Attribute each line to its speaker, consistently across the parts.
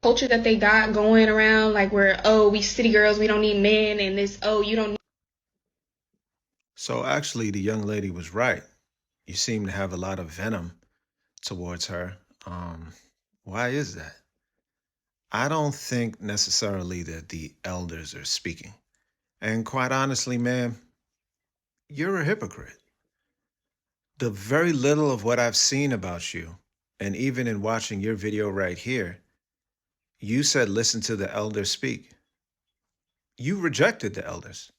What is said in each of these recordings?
Speaker 1: culture that they got going around, like where, oh, we city girls, we don't need men, and this, oh, you don't.
Speaker 2: So actually, the young lady was right. You seem to have a lot of venom towards her. Um, why is that? I don't think necessarily that the elders are speaking. And quite honestly, ma'am, you're a hypocrite. The very little of what I've seen about you, and even in watching your video right here, you said listen to the elders speak. You rejected the elders.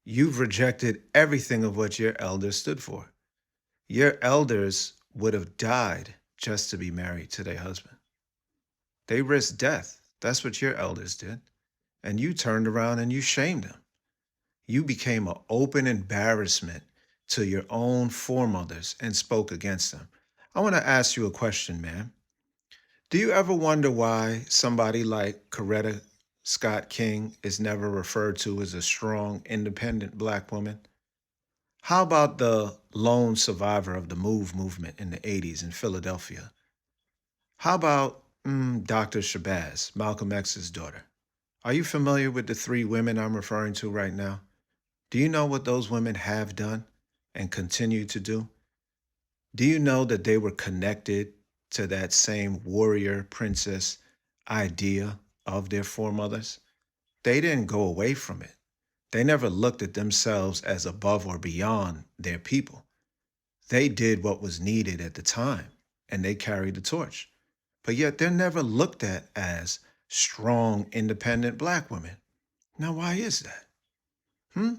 Speaker 2: You've rejected everything of what your elders stood for. Your elders would have died just to be married to their husband. They risked death. That's what your elders did. And you turned around and you shamed them. You became an open embarrassment to your own foremothers and spoke against them. I want to ask you a question, ma'am. Do you ever wonder why somebody like Coretta Scott King is never referred to as a strong, independent black woman? How about the lone survivor of the MOVE movement in the 80s in Philadelphia? How about Dr. Shabazz, Malcolm X's daughter? Are you familiar with the three women I'm referring to right now? Do you know what those women have done and continue to do? Do you know that they were connected to that same warrior princess idea of their foremothers? They didn't go away from it. They never looked at themselves as above or beyond their people. They did what was needed at the time and they carried the torch. But yet they're never looked at as strong, independent black women. Now, why is that? Hmm?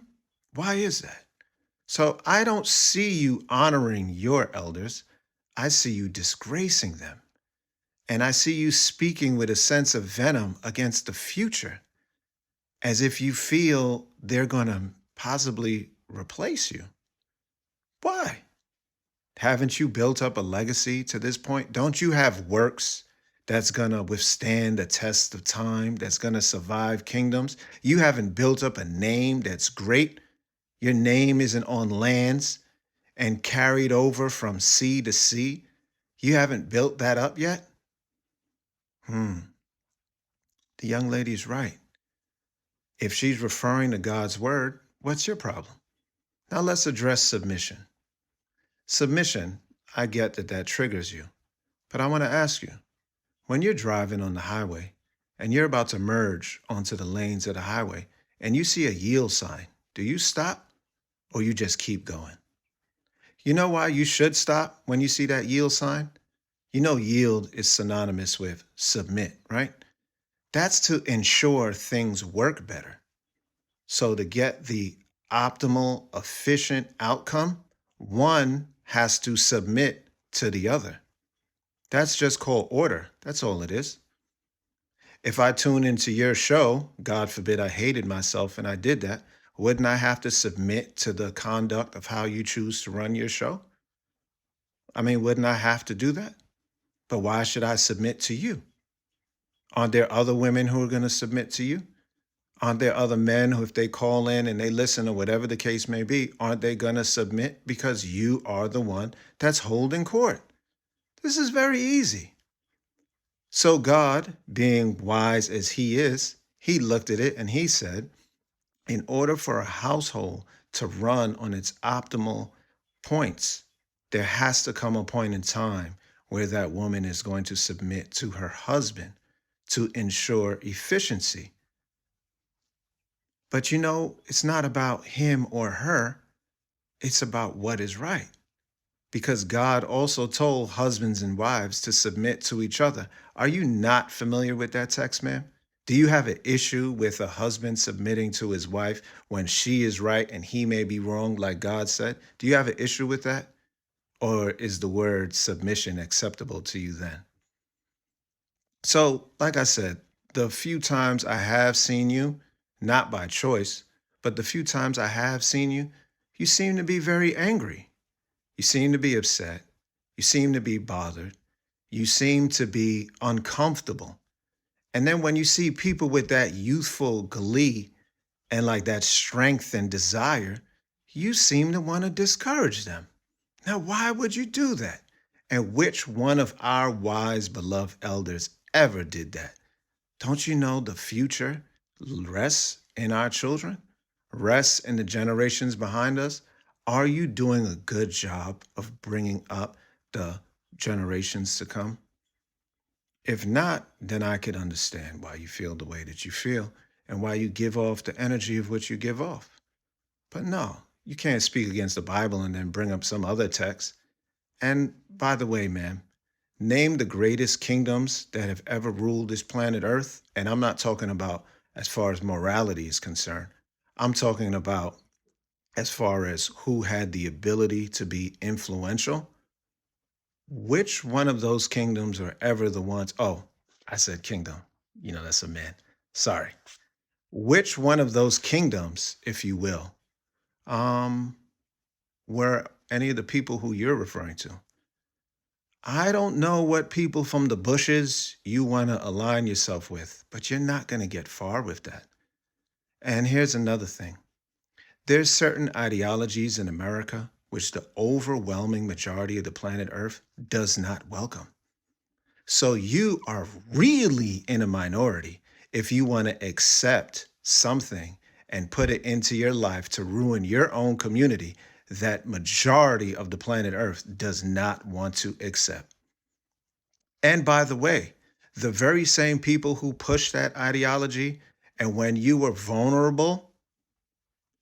Speaker 2: Why is that? So I don't see you honoring your elders. I see you disgracing them. And I see you speaking with a sense of venom against the future, as if you feel they're going to possibly replace you. Why? Haven't you built up a legacy to this point? Don't you have works that's going to withstand the test of time, that's going to survive kingdoms? You haven't built up a name that's great. Your name isn't on lands and carried over from sea to sea. You haven't built that up yet? Hmm. The young lady's right. If she's referring to God's word, what's your problem? Now let's address submission. Submission, I get that that triggers you, but I want to ask you, when you're driving on the highway and you're about to merge onto the lanes of the highway and you see a yield sign, do you stop or you just keep going? You know why you should stop when you see that yield sign? You know, yield is synonymous with submit, right? That's to ensure things work better. So, to get the optimal, efficient outcome, one has to submit to the other. That's just called order. That's all it is. If I tune into your show, God forbid I hated myself and I did that, wouldn't I have to submit to the conduct of how you choose to run your show? I mean, wouldn't I have to do that? But why should I submit to you? Aren't there other women who are going to submit to you? Aren't there other men who, if they call in and they listen or whatever the case may be, aren't they going to submit because you are the one that's holding court? This is very easy. So, God, being wise as He is, He looked at it and He said, in order for a household to run on its optimal points, there has to come a point in time where that woman is going to submit to her husband to ensure efficiency. But you know, it's not about him or her, it's about what is right. Because God also told husbands and wives to submit to each other. Are you not familiar with that text, ma'am? Do you have an issue with a husband submitting to his wife when she is right and he may be wrong, like God said? Do you have an issue with that? Or is the word submission acceptable to you then? So, like I said, the few times I have seen you, not by choice, but the few times I have seen you, you seem to be very angry. You seem to be upset. You seem to be bothered. You seem to be uncomfortable. And then when you see people with that youthful glee and like that strength and desire, you seem to want to discourage them. Now, why would you do that? And which one of our wise, beloved elders ever did that. Don't you know the future rests in our children, rests in the generations behind us? Are you doing a good job of bringing up the generations to come? If not, then I could understand why you feel the way that you feel and why you give off the energy of what you give off. But no, you can't speak against the Bible and then bring up some other text. And by the way, man, name the greatest kingdoms that have ever ruled this planet Earth. And I'm not talking about as far as morality is concerned. I'm talking about as far as who had the ability to be influential. Which one of those kingdoms are ever the ones? Oh, I said kingdom. That's a man. Sorry. Which one of those kingdoms, if you will, um, were any of the people who you're referring to? I don't know what people from the bushes you want to align yourself with, but you're not going to get far with that. And here's another thing. There's certain ideologies in America which the overwhelming majority of the planet Earth does not welcome. So you are really in a minority if you want to accept something and put it into your life to ruin your own community that majority of the planet Earth does not want to accept. And by the way, the very same people who push that ideology, and when you were vulnerable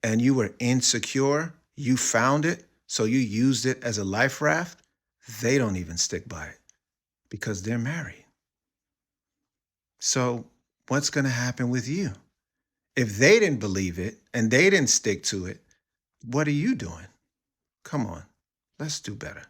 Speaker 2: and you were insecure, you found it, so you used it as a life raft, they don't even stick by it because they're married. So, what's going to happen with you? If they didn't believe it and they didn't stick to it, what are you doing? Come on, let's do better.